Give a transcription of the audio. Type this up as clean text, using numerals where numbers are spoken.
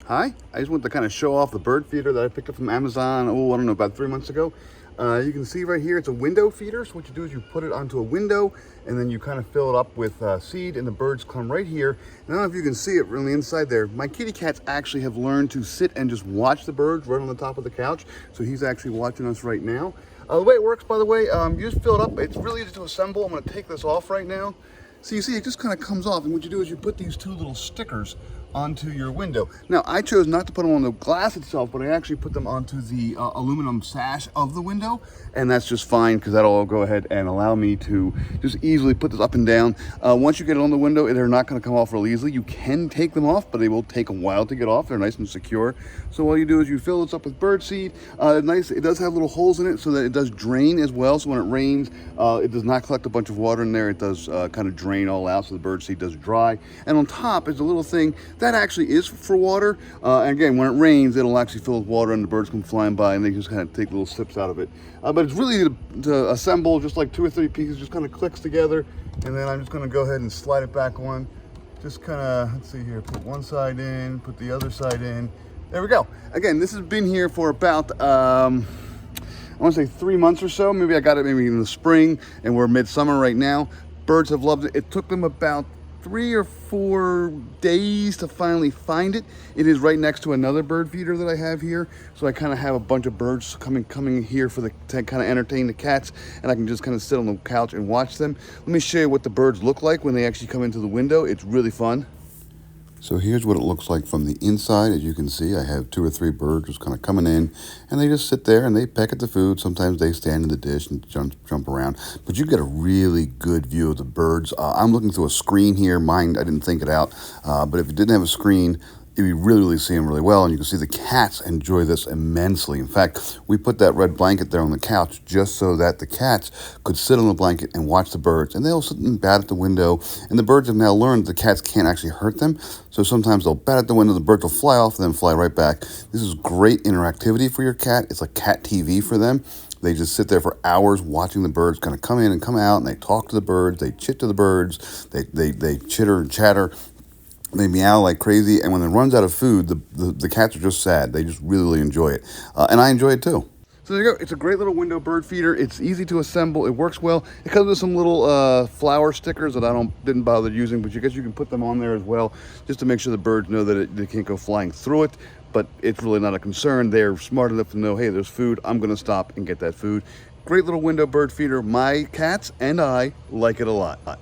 Hi, I just want to kind of show off the bird feeder that I picked up from Amazon, oh, I don't know, about 3 months ago. You can see right here, it's a window feeder. So what you do is you put it onto a window and then you kind of fill it up with seed and the birds come right here. And I don't know if you can see it on the inside there. My kitty cats actually have learned to sit and just watch the birds right on the top of the couch. So he's actually watching us right now. The way it works, by the way, you just fill it up. It's really easy to assemble. I'm gonna take this off right now. So you see, it just kind of comes off, and what you do is you put these two little stickers onto your window. Now, I chose not to put them on the glass itself, but I actually put them onto the aluminum sash of the window, and that's just fine because that'll go ahead and allow me to just easily put this up and down. Once you get it on the window, they're not going to come off real easily. You can take them off, but they will take a while to get off. They're nice and secure. So all you do is you fill this up with bird seed. It does have little holes in it so that it does drain as well. So when it rains, it does not collect a bunch of water in there. It does kind of drain all out, so the bird seed does dry. And on top is a little thing that actually is for water. And again, when it rains, it'll actually fill with water and the birds come flying by and they just kind of take little sips out of it. But it's really easy to assemble, just like 2 or 3 pieces, just kind of clicks together. And then I'm just going to go ahead and slide it back on. Just kind of, let's see here, put one side in, put the other side in. There we go. Again, this has been here for about, I want to say 3 months or so. Maybe I got it maybe in the spring and we're midsummer right now. Birds have loved it. It took them about 3 or 4 days to finally find it. It is right next to another bird feeder that I have here. So I kind of have a bunch of birds coming here to kind of entertain the cats, and I can just kind of sit on the couch and watch them. Let me show you what the birds look like when they actually come into the window. It's really fun. So here's what it looks like from the inside. As you can see, I have 2 or 3 birds just kind of coming in, and they just sit there and they peck at the food. Sometimes they stand in the dish and jump around, but you get a really good view of the birds. I'm looking through a screen here. Mine, I didn't think it out, but if it didn't have a screen, you really see them really well, and you can see the cats enjoy this immensely. In fact, we put that red blanket there on the couch just so that the cats could sit on the blanket and watch the birds, and they'll sit and bat at the window, and the birds have now learned the cats can't actually hurt them, so sometimes they'll bat at the window, the birds will fly off and then fly right back. This is great interactivity for your cat. It's like cat TV for them. They just sit there for hours watching the birds kind of come in and come out, and they talk to the birds, they chit to the birds, they chitter and chatter. They meow like crazy, and when it runs out of food, the cats are just sad. They just really enjoy it, and I enjoy it too. So there you go. It's a great little window bird feeder. It's easy to assemble. It works well. It comes with some little flower stickers that I didn't bother using, but I guess you can put them on there as well, just to make sure the birds know that they can't go flying through it. But it's really not a concern. They're smart enough to know, hey, there's food. I'm going to stop and get that food. Great little window bird feeder. My cats and I like it a lot.